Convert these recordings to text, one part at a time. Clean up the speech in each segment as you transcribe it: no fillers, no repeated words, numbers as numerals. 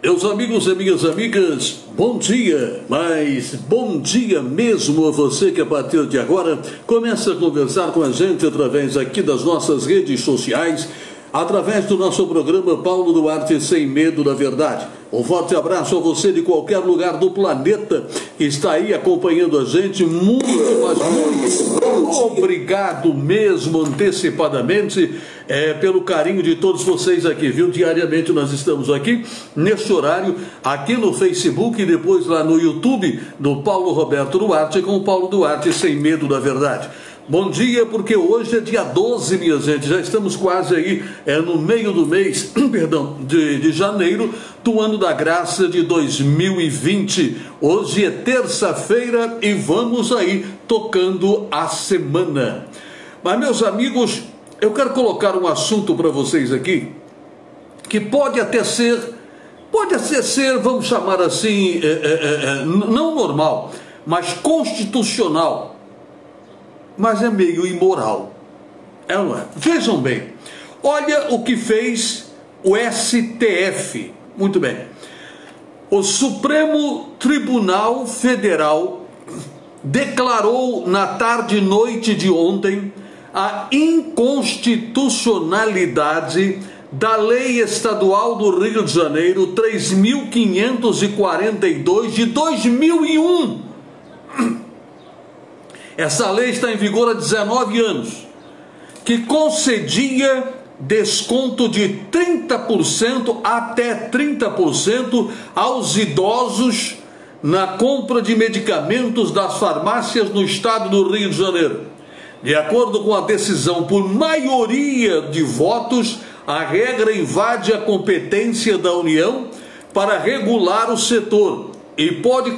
Meus amigos e minhas amigas, bom dia, mas bom dia mesmo a você que a partir de agora começa a conversar com a gente através aqui das nossas redes sociais, através do nosso programa Paulo Duarte Sem Medo da Verdade. Um forte abraço a você de qualquer lugar do planeta que está aí acompanhando a gente. Muito obrigado mesmo antecipadamente pelo carinho de todos vocês aqui, viu? Diariamente nós estamos aqui neste horário, aqui no Facebook e depois lá no YouTube do Paulo Roberto Duarte com o Paulo Duarte Sem Medo da Verdade. Bom dia, porque hoje é dia 12, minha gente, já estamos quase aí no meio do mês, perdão, de janeiro, do ano da graça de 2020. Hoje é terça-feira e vamos aí tocando a semana. Mas, meus amigos, eu quero colocar um assunto para vocês aqui, que pode até ser, vamos chamar assim, não normal, mas constitucional. Mas é meio imoral, é ou não é? Vejam bem, olha o que fez o STF, muito bem. O Supremo Tribunal Federal declarou na tarde e noite de ontem a inconstitucionalidade da Lei Estadual do Rio de Janeiro 3.542 de 2001. Essa lei está em vigor há 19 anos, que concedia desconto de 30% até 30% aos idosos na compra de medicamentos das farmácias no estado do Rio de Janeiro. De acordo com a decisão por maioria de votos, a regra invade a competência da União para regular o setor. E pode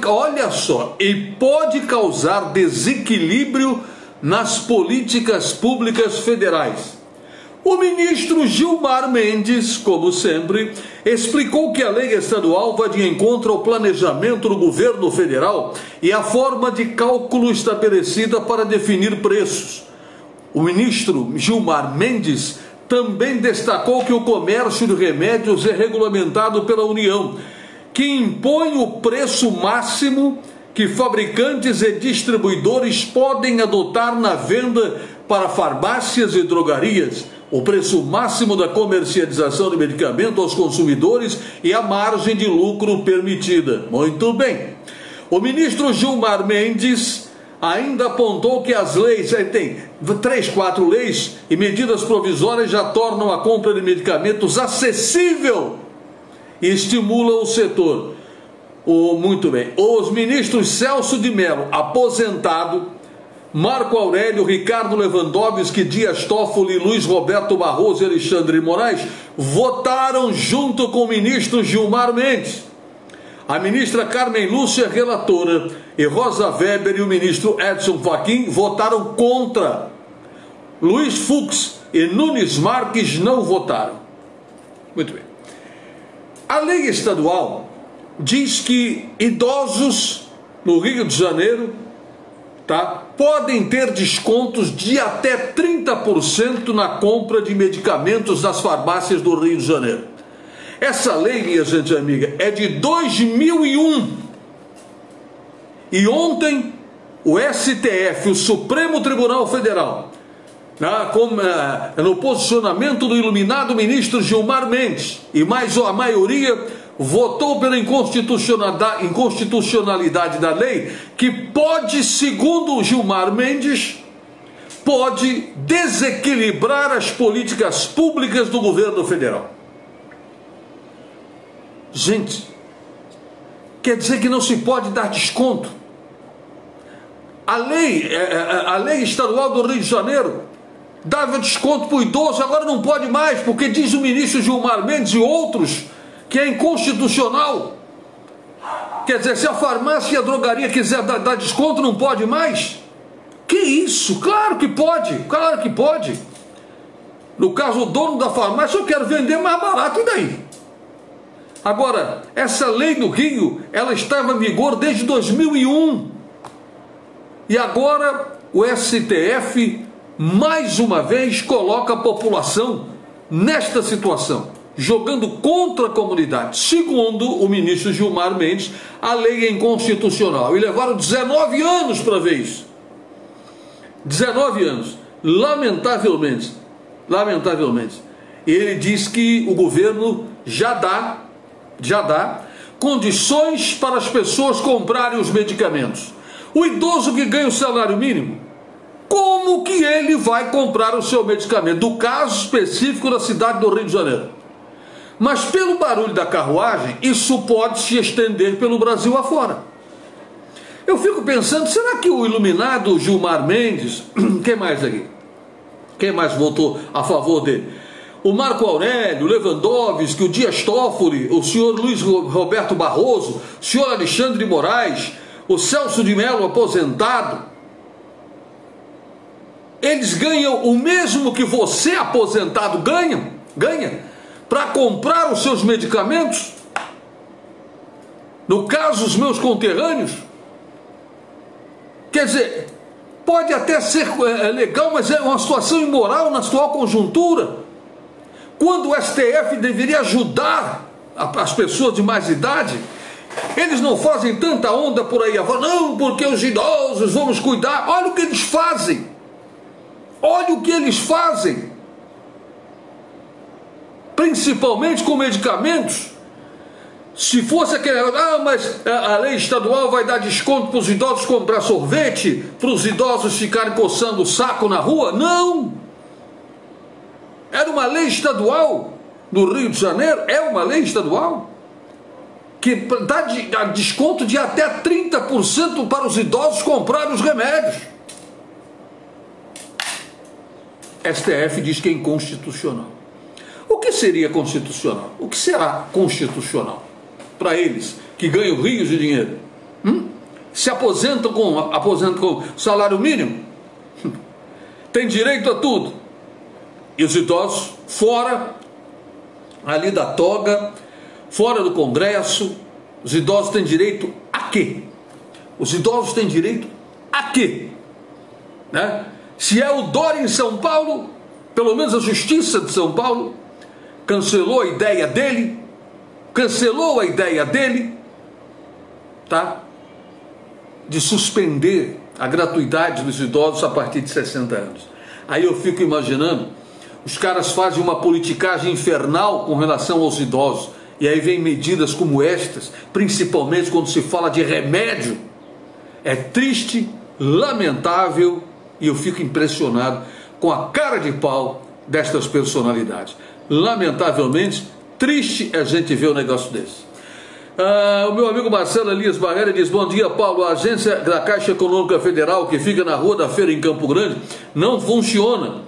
causar desequilíbrio nas políticas públicas federais. O ministro Gilmar Mendes, como sempre, explicou que a lei estadual vai de encontro ao planejamento do governo federal e à forma de cálculo estabelecida para definir preços. O ministro Gilmar Mendes também destacou que o comércio de remédios é regulamentado pela União, que impõe o preço máximo que fabricantes e distribuidores podem adotar na venda para farmácias e drogarias, o preço máximo da comercialização de medicamento aos consumidores e a margem de lucro permitida. Muito bem. O ministro Gilmar Mendes ainda apontou que as leis, tem 4 leis e medidas provisórias já tornam a compra de medicamentos acessível e estimulam o setor. Muito bem. Os ministros Celso de Mello, aposentado, Marco Aurélio, Ricardo Lewandowski, Dias Toffoli, Luiz Roberto Barroso e Alexandre de Moraes votaram junto com o ministro Gilmar Mendes. A ministra Carmen Lúcia, relatora, e Rosa Weber e o ministro Edson Fachin votaram contra. Luiz Fux e Nunes Marques não votaram. Muito bem. A lei estadual diz que idosos no Rio de Janeiro, podem ter descontos de até 30% na compra de medicamentos das farmácias do Rio de Janeiro. Essa lei, minha gente amiga, é de 2001. E ontem o STF, o Supremo Tribunal Federal, no posicionamento do iluminado ministro Gilmar Mendes, e mais a maioria votou pela inconstitucionalidade da lei, que pode, segundo o Gilmar Mendes, pode desequilibrar as políticas públicas do governo federal. Gente, quer dizer que não se pode dar desconto? A lei estadual do Rio de Janeiro dava desconto para o idoso, agora não pode mais, porque diz o ministro Gilmar Mendes e outros que é inconstitucional. Quer dizer, se a farmácia e a drogaria quiser dar desconto, não pode mais? Que isso? Claro que pode, claro que pode. No caso, o dono da farmácia, eu quero vender mais barato, e daí? Agora, essa lei no Rio, ela estava em vigor desde 2001. E agora o STF mais uma vez coloca a população nesta situação. jogando contra a comunidade. Segundo o ministro Gilmar Mendes, a lei é inconstitucional. E levaram 19 anos para ver isso. 19 anos. Lamentavelmente. Ele diz que o governo já dá condições para as pessoas comprarem os medicamentos. O idoso que ganha o salário mínimo, como que ele vai comprar o seu medicamento? Do caso específico da cidade do Rio de Janeiro. Mas pelo barulho da carruagem, isso pode se estender pelo Brasil afora. Eu fico pensando, será que o iluminado Gilmar Mendes, quem mais aqui? Quem mais votou a favor dele? O Marco Aurélio, o Lewandowski, o Dias Toffoli, o senhor Luiz Roberto Barroso, o senhor Alexandre de Moraes, o Celso de Mello aposentado, eles ganham o mesmo que você aposentado ganha para comprar os seus medicamentos? No caso, os meus conterrâneos? Quer dizer, pode até ser legal, mas é uma situação imoral na atual conjuntura. Quando o STF deveria ajudar as pessoas de mais idade, eles não fazem tanta onda por aí. Não, porque os idosos, vamos cuidar. Olha o que eles fazem. Olha o que eles fazem. Principalmente com medicamentos. Se fosse aquele, mas a lei estadual vai dar desconto para os idosos comprar sorvete, para os idosos ficarem coçando o saco na rua. Não! Era uma lei estadual no Rio de Janeiro, é uma lei estadual, que dá desconto de até 30% para os idosos comprarem os remédios. STF diz que é inconstitucional. O que seria constitucional? O que será constitucional? Para eles, que ganham rios de dinheiro, se aposentam com salário mínimo, tem direito a tudo, e os idosos fora ali da toga, fora do Congresso. Os idosos têm direito a quê? Os idosos têm direito a quê? Né? Se é o Dória em São Paulo, pelo menos a Justiça de São Paulo cancelou a ideia dele, tá? De suspender a gratuidade dos idosos a partir de 60 anos. Aí eu fico imaginando, os caras fazem uma politicagem infernal com relação aos idosos, e aí vem medidas como estas, principalmente quando se fala de remédio. É triste, lamentável, e eu fico impressionado com a cara de pau destas personalidades. Lamentavelmente, triste a gente ver um negócio desse. O meu amigo Marcelo Elias Barreira diz: bom dia, Paulo. A agência da Caixa Econômica Federal, que fica na Rua da Feira, em Campo Grande, não funciona.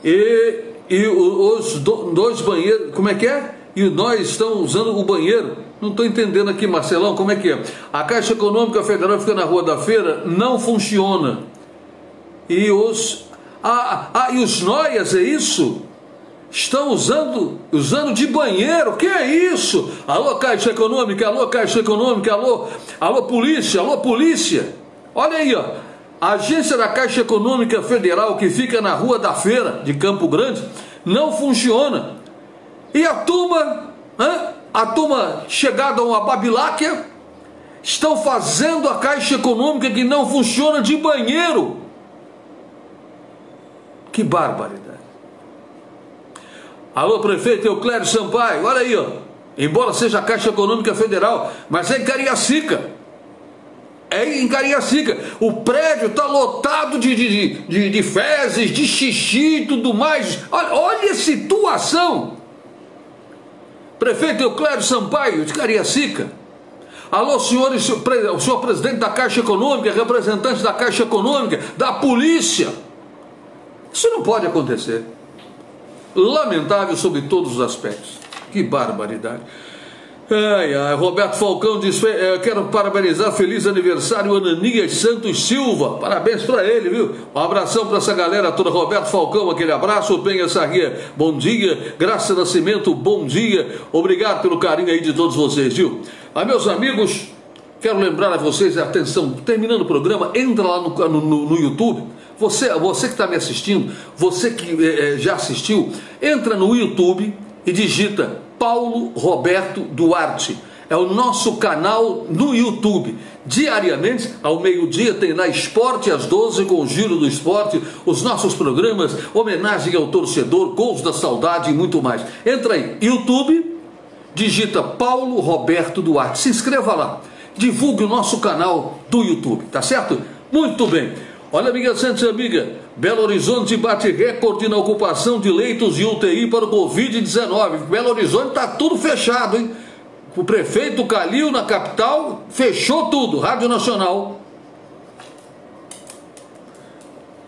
E os dois banheiros, como é que é? E nós estamos usando o banheiro. Não estou entendendo aqui, Marcelão, como é que é? A Caixa Econômica Federal fica na Rua da Feira, não funciona. E os noias, é isso? Estão usando de banheiro. O que é isso? Alô, Caixa Econômica, alô, Caixa Econômica, alô, polícia. Olha aí, ó. A agência da Caixa Econômica Federal, que fica na Rua da Feira, de Campo Grande, não funciona. E a turma chegada a uma babiláquia, estão fazendo a Caixa Econômica, que não funciona, de banheiro. Que barbaridade. Alô, prefeito Euclério Sampaio, olha aí, ó. Embora seja a Caixa Econômica Federal, mas é em Cariacica. O prédio está lotado de fezes, de xixi e tudo mais. Olha a situação. Prefeito Euclério Sampaio, de Cariacica. Alô, senhores, o senhor presidente da Caixa Econômica, representante da Caixa Econômica, da polícia. Isso não pode acontecer. Lamentável sobre todos os aspectos. Que barbaridade. Roberto Falcão diz: quero parabenizar, feliz aniversário Ananias Santos Silva, parabéns para ele, viu? Um abração para essa galera toda. Roberto Falcão, aquele abraço. Penha Sarria, bom dia. Graça Nascimento, bom dia. Obrigado pelo carinho aí de todos vocês, viu? Meus amigos, quero lembrar a vocês, atenção, terminando o programa, entra lá no YouTube. Você que está me assistindo, você que já assistiu, entra no YouTube e digita Paulo Roberto Duarte. É o nosso canal no YouTube. Diariamente, ao meio-dia, tem lá Esporte às 12 com o Giro do Esporte, os nossos programas, homenagem ao torcedor, gols da saudade e muito mais. Entra aí, YouTube, digita Paulo Roberto Duarte. Se inscreva lá, divulgue o nosso canal do YouTube, tá certo? Muito bem. Olha, amiga Santos e amiga, Belo Horizonte bate recorde na ocupação de leitos de UTI para o Covid-19. Belo Horizonte está tudo fechado, hein? O prefeito Calil, na capital, fechou tudo. Rádio Nacional.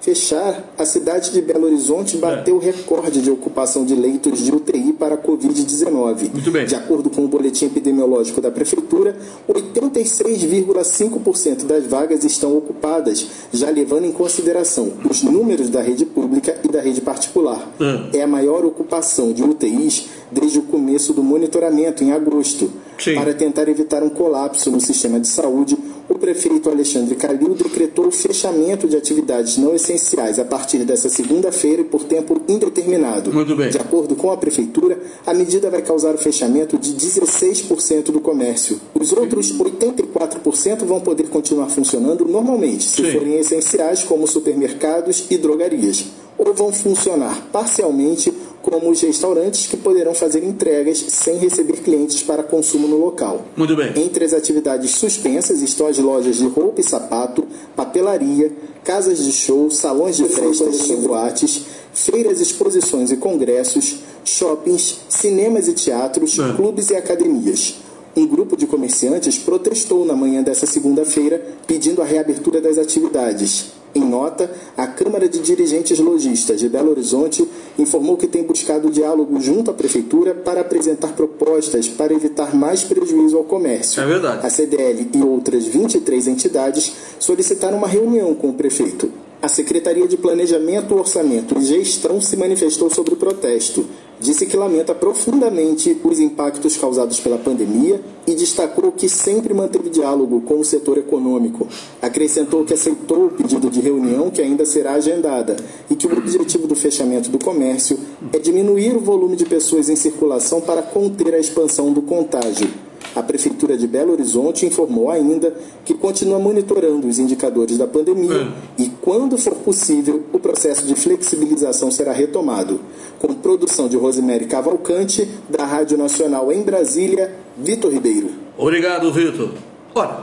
Fechar, a cidade de Belo Horizonte bateu recorde de ocupação de leitos de UTI para a Covid-19. Muito bem. De acordo com o boletim epidemiológico da Prefeitura, 86,5% das vagas estão ocupadas, já levando em consideração os números da rede pública e da rede particular. É a maior ocupação de UTIs desde o começo do monitoramento, em agosto. Sim. Para tentar evitar um colapso no sistema de saúde, o prefeito Alexandre Calil decretou o fechamento de atividades não essenciais a partir dessa segunda-feira e por tempo indeterminado. Muito bem. De acordo com a prefeitura, a medida vai causar o fechamento de 16% do comércio. Os outros 84% vão poder continuar funcionando normalmente, se forem essenciais, como supermercados e drogarias, ou vão funcionar parcialmente, como os restaurantes, que poderão fazer entregas sem receber clientes para consumo no local. Muito bem. Entre as atividades suspensas estão as lojas de roupa e sapato, papelaria, casas de show, salões de festas e boates, feiras, exposições e congressos, shoppings, cinemas e teatros, clubes e academias. Um grupo de comerciantes protestou na manhã dessa segunda-feira, pedindo a reabertura das atividades. Em nota, a Câmara de Dirigentes Lojistas de Belo Horizonte informou que tem buscado diálogo junto à Prefeitura para apresentar propostas para evitar mais prejuízo ao comércio. É verdade. A CDL e outras 23 entidades solicitaram uma reunião com o prefeito. A Secretaria de Planejamento, Orçamento e Gestão se manifestou sobre o protesto. Disse que lamenta profundamente os impactos causados pela pandemia e destacou que sempre manteve diálogo com o setor econômico. Acrescentou que aceitou o pedido de reunião, que ainda será agendada, e que o objetivo do fechamento do comércio é diminuir o volume de pessoas em circulação para conter a expansão do contágio. A Prefeitura de Belo Horizonte informou ainda que continua monitorando os indicadores da pandemia e, quando for possível, o processo de flexibilização será retomado. Com produção de Rosemary Cavalcante, da Rádio Nacional em Brasília, Vitor Ribeiro. Obrigado, Vitor. Olha,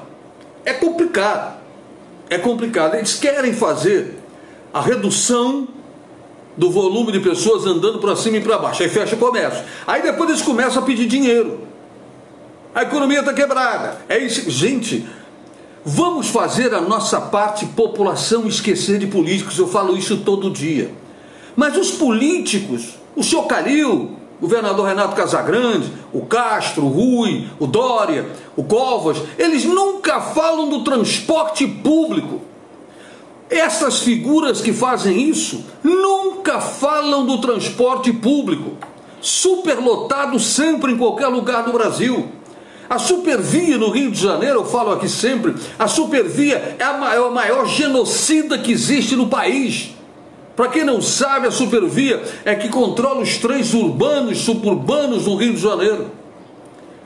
é complicado. É complicado. Eles querem fazer a redução do volume de pessoas andando para cima e para baixo. Aí fecha o comércio. Aí depois eles começam a pedir dinheiro. A economia está quebrada. É isso. Gente, vamos fazer a nossa parte, população, esquecer de políticos. Eu falo isso todo dia. Mas os políticos, o senhor Calil, o governador Renato Casagrande, o Castro, o Rui, o Dória, o Covas, eles nunca falam do transporte público. Essas figuras que fazem isso nunca falam do transporte público. Superlotado sempre em qualquer lugar do Brasil. A Supervia no Rio de Janeiro, eu falo aqui sempre, a Supervia é a maior genocida que existe no país. Para quem não sabe, a Supervia é que controla os trens urbanos, suburbanos do Rio de Janeiro.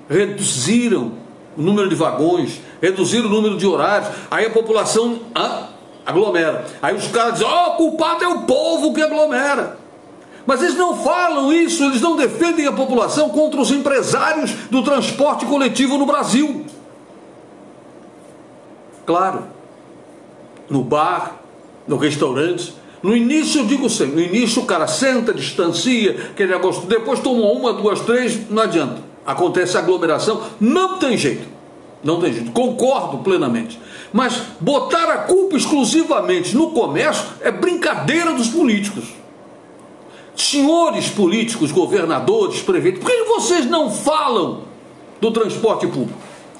Reduziram o número de vagões, reduziram o número de horários, aí a população aglomera. Aí os caras dizem, o culpado é o povo que aglomera. Mas eles não falam isso, eles não defendem a população contra os empresários do transporte coletivo no Brasil. Claro, no bar, no restaurante, no início, eu digo sempre, no início o cara senta, distancia, aquele negócio, depois toma uma, duas, três, não adianta. Acontece a aglomeração, não tem jeito. Não tem jeito, concordo plenamente. Mas botar a culpa exclusivamente no comércio é brincadeira dos políticos. Senhores políticos, governadores, prefeitos, por que vocês não falam do transporte público?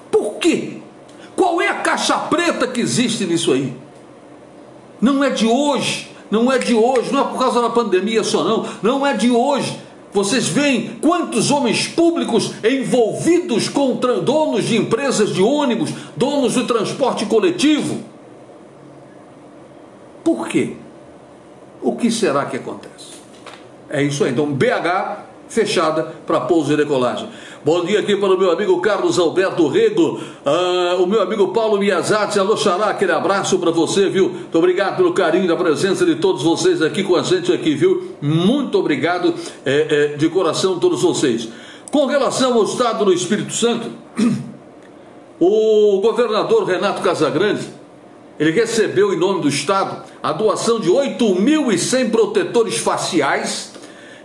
Por quê? Qual é a caixa preta que existe nisso aí? Não é de hoje, não é de hoje, não é por causa da pandemia só não é de hoje. Vocês veem quantos homens públicos envolvidos com donos de empresas de ônibus, donos do transporte coletivo? Por quê? O que será que acontece? É isso aí. Então, BH fechada para pouso e decolagem. Bom dia aqui para o meu amigo Carlos Alberto Rego, o meu amigo Paulo Miyazaki, alô Xará, aquele abraço para você, viu? Muito obrigado pelo carinho da presença de todos vocês aqui com a gente aqui, viu? Muito obrigado de coração todos vocês. Com relação ao estado do Espírito Santo, o governador Renato Casagrande, ele recebeu em nome do estado a doação de 8.100 protetores faciais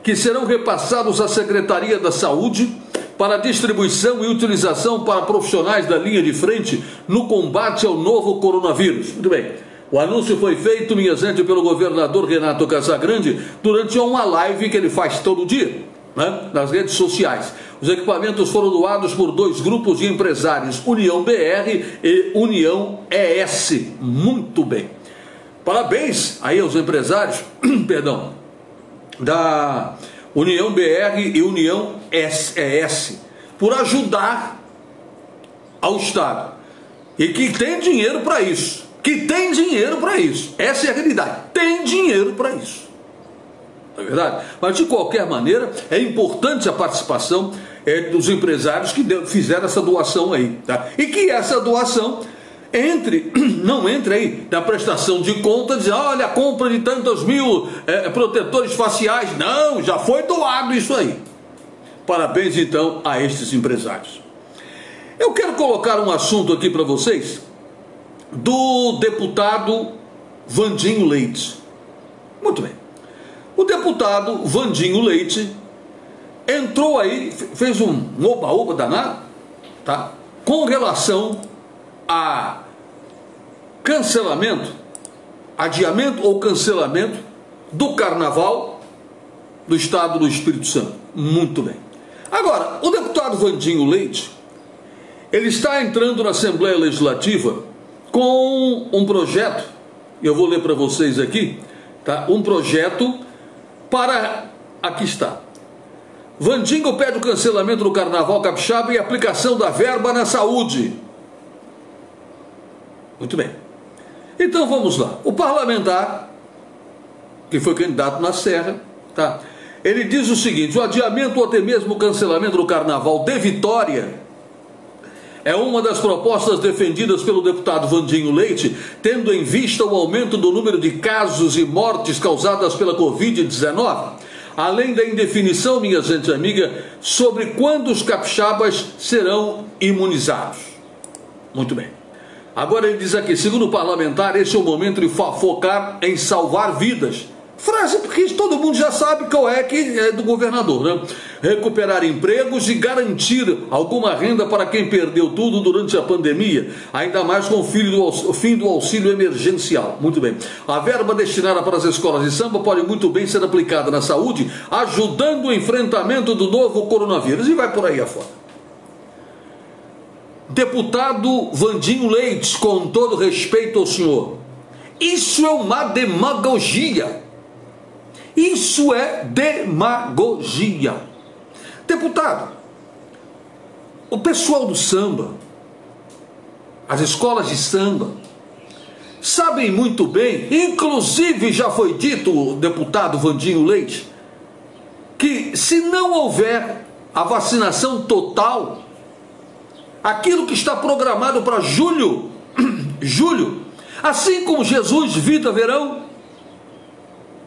que serão repassados à Secretaria da Saúde para distribuição e utilização para profissionais da linha de frente no combate ao novo coronavírus. Muito bem. O anúncio foi feito, minha gente, pelo governador Renato Casagrande durante uma live que ele faz todo dia, né, nas redes sociais. Os equipamentos foram doados por dois grupos de empresários, União BR e União ES. Muito bem. Parabéns aí aos empresários, perdão, da União BR e União ES, por ajudar ao Estado. E que tem dinheiro para isso. Essa é a realidade. Tem dinheiro para isso. Não é verdade? Mas de qualquer maneira, é importante a participação dos empresários que fizeram essa doação aí. Tá? E que essa doação não entre aí na prestação de conta, dizer, olha, a compra de tantos mil protetores faciais. Não, já foi doado isso aí. Parabéns então a estes empresários. Eu quero colocar um assunto aqui para vocês do deputado Vandinho Leite. Muito bem. O deputado Vandinho Leite entrou aí, fez um oba-oba danado, tá? Com relação a cancelamento, adiamento ou cancelamento do carnaval do estado do Espírito Santo. Muito bem. Agora, o deputado Vandinho Leite, ele está entrando na Assembleia Legislativa com um projeto, eu vou ler para vocês aqui, tá? Um projeto para, aqui está. Vandinho pede o cancelamento do carnaval capixaba e aplicação da verba na saúde. Muito bem. Então vamos lá. O parlamentar, que foi candidato na Serra, tá? Ele diz o seguinte: o adiamento ou até mesmo o cancelamento do carnaval de Vitória é uma das propostas defendidas pelo deputado Vandinho Leite, tendo em vista o aumento do número de casos e mortes causadas pela Covid-19, além da indefinição, minha gente amiga, sobre quando os capixabas serão imunizados. Muito bem. Agora ele diz aqui, segundo o parlamentar, esse é o momento de focar em salvar vidas. Frase porque todo mundo já sabe qual é que é do governador, né? Recuperar empregos e garantir alguma renda para quem perdeu tudo durante a pandemia, ainda mais com o fim do auxílio emergencial. Muito bem. A verba destinada para as escolas de samba pode muito bem ser aplicada na saúde, ajudando o enfrentamento do novo coronavírus. E vai por aí afora. Deputado Vandinho Leite, com todo respeito ao senhor, isso é uma demagogia. Isso é demagogia. Deputado, o pessoal do samba, as escolas de samba, sabem muito bem, inclusive já foi dito, o deputado Vandinho Leite, que se não houver a vacinação total, aquilo que está programado para julho, assim como Jesus Vida Verão,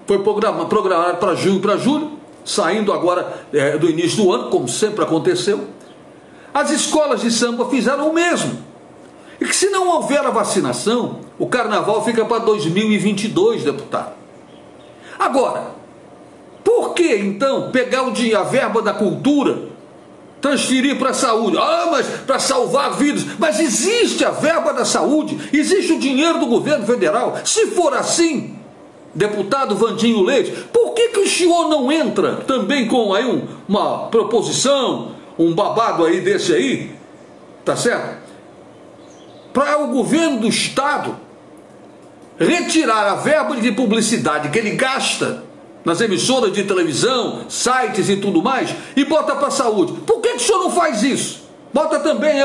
foi programado para junho, para julho, saindo agora do início do ano, como sempre aconteceu. As escolas de samba fizeram o mesmo. E que se não houver a vacinação, o carnaval fica para 2022, deputado. Agora, por que então pegar a verba da cultura, transferir para a saúde? Ah, mas para salvar vidas. Mas existe a verba da saúde, existe o dinheiro do governo federal. Se for assim, deputado Vandinho Leite, por que o senhor não entra também com aí uma proposição, um babado aí desse aí, tá certo? Para o governo do estado retirar a verba de publicidade que ele gasta nas emissoras de televisão, sites e tudo mais, e bota para a saúde. Por que o senhor não faz isso? Bota também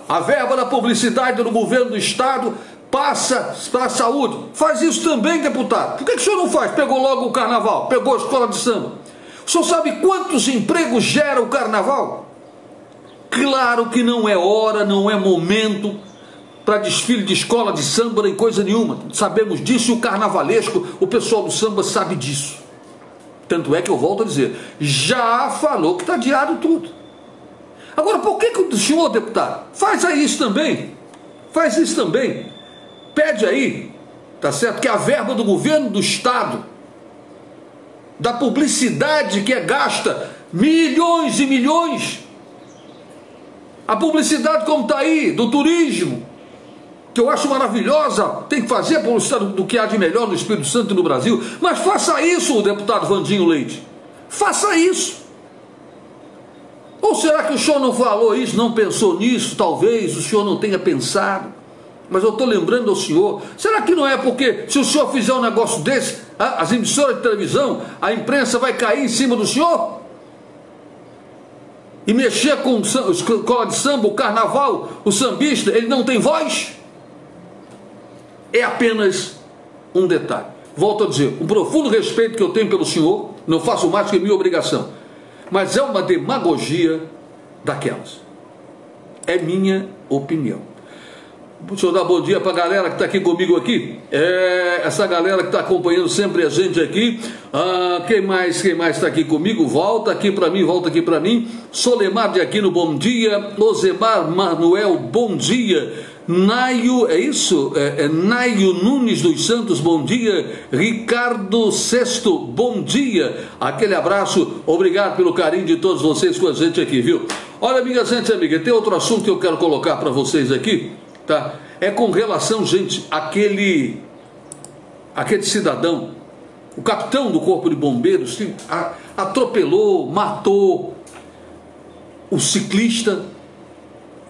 a verba da publicidade do governo do estado, passa para a saúde. Faz isso também, deputado. Por que o senhor não faz? Pegou logo o carnaval, pegou a escola de samba. O senhor sabe quantos empregos gera o carnaval? Claro que não é hora, não é momento para desfile de escola de samba nem coisa nenhuma. Sabemos disso e o carnavalesco, o pessoal do samba sabe disso. Tanto é que eu volto a dizer, já falou que está adiado tudo. Agora, por que o senhor, deputado, faz aí isso também? Faz isso também. Pede aí, tá certo? Que a verba do governo do estado, da publicidade que é gasta milhões e milhões, a publicidade como está aí, do turismo, que eu acho maravilhosa, tem que fazer a publicidade do que há de melhor no Espírito Santo e no Brasil, mas faça isso, deputado Vandinho Leite, faça isso. Ou será que o senhor não falou isso, não pensou nisso? Talvez o senhor não tenha pensado, mas eu estou lembrando ao senhor, será que não é porque se o senhor fizer um negócio desse, as emissoras de televisão, a imprensa vai cair em cima do senhor? E mexer com a escola de samba, o carnaval, o sambista, ele não tem voz? É apenas um detalhe. Volto a dizer, um profundo respeito que eu tenho pelo senhor, não faço mais que minha obrigação, mas é uma demagogia daquelas. É minha opinião. Deixa eu dar bom dia para a galera que está aqui comigo aqui. Essa galera que está acompanhando sempre a gente aqui. Quem mais está aqui comigo? Volta aqui para mim. Solemar de Aquino, bom dia. Osemar Manuel, bom dia. Naio, é isso? Naio Nunes dos Santos, bom dia. Ricardo Sesto, bom dia. Aquele abraço, obrigado pelo carinho de todos vocês com a gente aqui, viu? Olha, minha gente amiga, tem outro assunto que eu quero colocar para vocês aqui. Tá? É com relação, gente, aquele cidadão, o capitão do Corpo de Bombeiros, que atropelou, matou o ciclista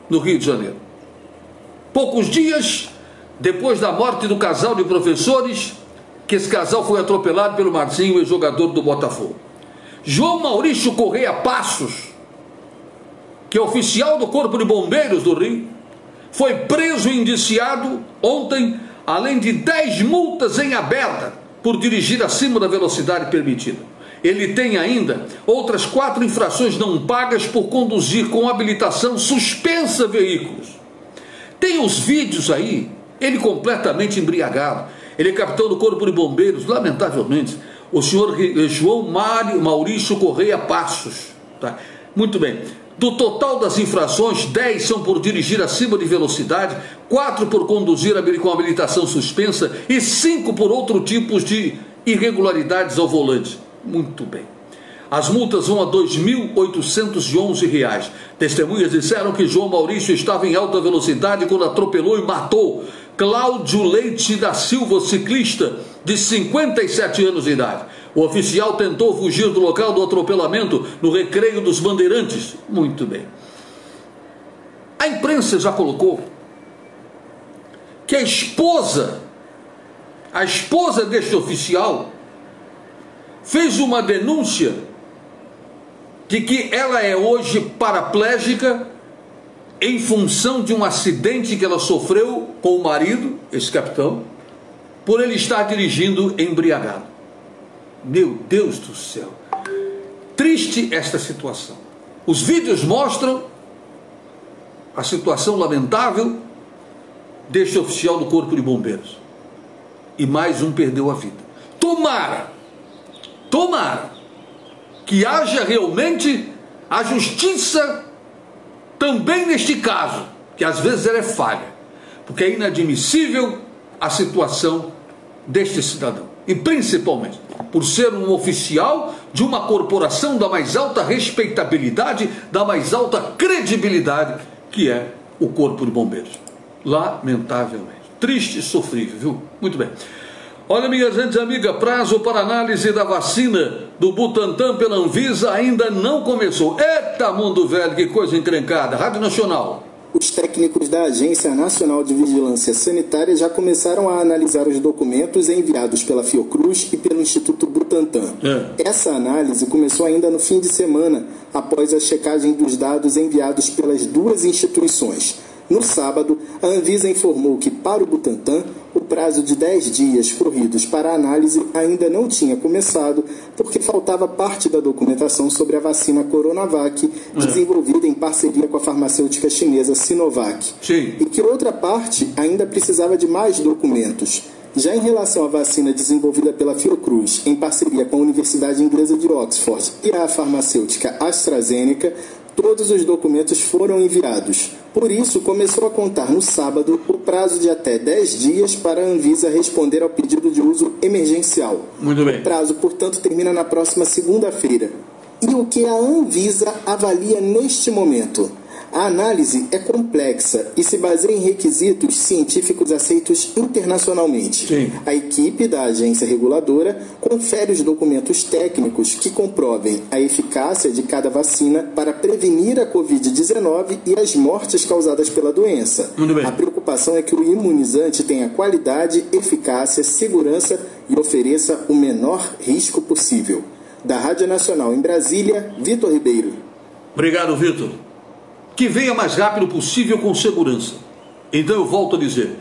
no Rio de Janeiro. Poucos dias depois da morte do casal de professores, que esse casal foi atropelado pelo Marcinho, ex-jogador do Botafogo. João Maurício Correia Passos, que é oficial do Corpo de Bombeiros do Rio, foi preso e indiciado ontem, além de 10 multas em aberta por dirigir acima da velocidade permitida. Ele tem ainda outras 4 infrações não pagas por conduzir com habilitação suspensa veículos. Tem os vídeos aí, ele completamente embriagado. Ele é capitão do Corpo de Bombeiros, lamentavelmente, o senhor João Maurício Correia Passos. Tá? Muito bem. Do total das infrações, 10 são por dirigir acima de velocidade, 4 por conduzir com habilitação suspensa e 5 por outro tipo de irregularidades ao volante. Muito bem. As multas vão a R$ 2.811. Testemunhas disseram que João Maurício estava em alta velocidade quando atropelou e matou Cláudio Leite da Silva, ciclista de 57 anos de idade. O oficial tentou fugir do local do atropelamento no Recreio dos Bandeirantes. Muito bem. A imprensa já colocou que a esposa deste oficial fez uma denúncia de que ela é hoje paraplégica em função de um acidente que ela sofreu com o marido, esse capitão, por ele estar dirigindo embriagado. Meu Deus do céu, triste esta situação. Os vídeos mostram a situação lamentável deste oficial do Corpo de Bombeiros. E mais um perdeu a vida. Tomara que haja realmente a justiça também neste caso, que às vezes ela é falha, porque é inadmissível a situação deste cidadão, e principalmente por ser um oficial de uma corporação da mais alta respeitabilidade, da mais alta credibilidade, que é o Corpo de Bombeiros. Lamentavelmente. Triste e sofrível, viu? Muito bem. Olha, minha gente amiga, prazo para análise da vacina do Butantan pela Anvisa ainda não começou. Eita, mundo velho, que coisa encrencada. Rádio Nacional. Os técnicos da Agência Nacional de Vigilância Sanitária já começaram a analisar os documentos enviados pela Fiocruz e pelo Instituto Butantan. Essa análise começou ainda no fim de semana, após a checagem dos dados enviados pelas duas instituições. No sábado, a Anvisa informou que, para o Butantan, O prazo de 10 dias corridos para a análise ainda não tinha começado, porque faltava parte da documentação sobre a vacina Coronavac, desenvolvida em parceria com a farmacêutica chinesa Sinovac. Sim. E que outra parte ainda precisava de mais documentos. Já em relação à vacina desenvolvida pela Fiocruz, em parceria com a Universidade Inglesa de Oxford e a farmacêutica AstraZeneca, todos os documentos foram enviados. Por isso, começou a contar no sábado o prazo de até 10 dias para a Anvisa responder ao pedido de uso emergencial. Muito bem. O prazo, portanto, termina na próxima segunda-feira. E o que a Anvisa avalia neste momento? A análise é complexa e se baseia em requisitos científicos aceitos internacionalmente. Sim. A equipe da agência reguladora confere os documentos técnicos que comprovem a eficácia de cada vacina para prevenir a Covid-19 e as mortes causadas pela doença. Muito bem. A preocupação é que o imunizante tenha qualidade, eficácia, segurança e ofereça o menor risco possível. Da Rádio Nacional em Brasília, Vitor Ribeiro. Obrigado, Vitor. Que venha mais rápido possível com segurança. Então eu volto a dizer,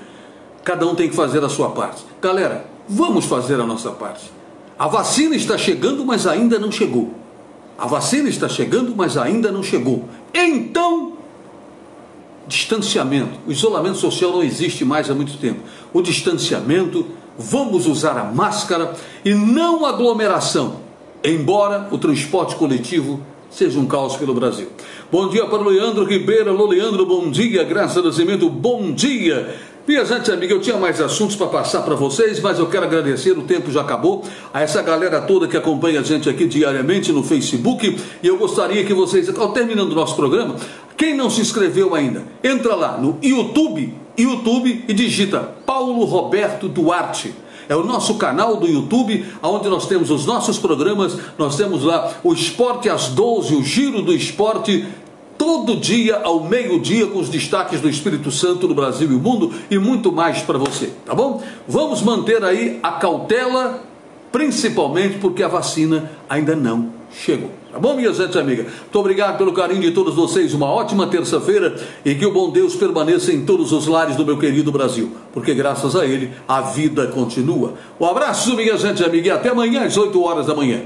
cada um tem que fazer a sua parte. Galera, vamos fazer a nossa parte. A vacina está chegando, mas ainda não chegou. A vacina está chegando, mas ainda não chegou. Então, distanciamento. O isolamento social não existe mais há muito tempo. O distanciamento, vamos usar a máscara e não aglomeração. Embora o transporte coletivo seja um caos pelo Brasil. Bom dia para o Leandro Ribeiro. Alô, Leandro, bom dia. Graça Nascimento, bom dia. Minha gente amiga, eu tinha mais assuntos para passar para vocês, mas eu quero agradecer, o tempo já acabou, a essa galera toda que acompanha a gente aqui diariamente no Facebook, e eu gostaria que vocês, ao terminando o nosso programa, quem não se inscreveu ainda, entra lá no YouTube e digita Paulo Roberto Duarte. É o nosso canal do YouTube, onde nós temos os nossos programas, nós temos lá o Esporte às 12, o Giro do Esporte, todo dia ao meio-dia, com os destaques do Espírito Santo no Brasil e o mundo, e muito mais para você, tá bom? Vamos manter aí a cautela, principalmente porque a vacina ainda não chegou. Tá bom, minha gente amiga? Muito obrigado pelo carinho de todos vocês. Uma ótima terça-feira e que o bom Deus permaneça em todos os lares do meu querido Brasil, porque graças a ele a vida continua. Um abraço, minha gente amiga, e até amanhã às 8 horas da manhã.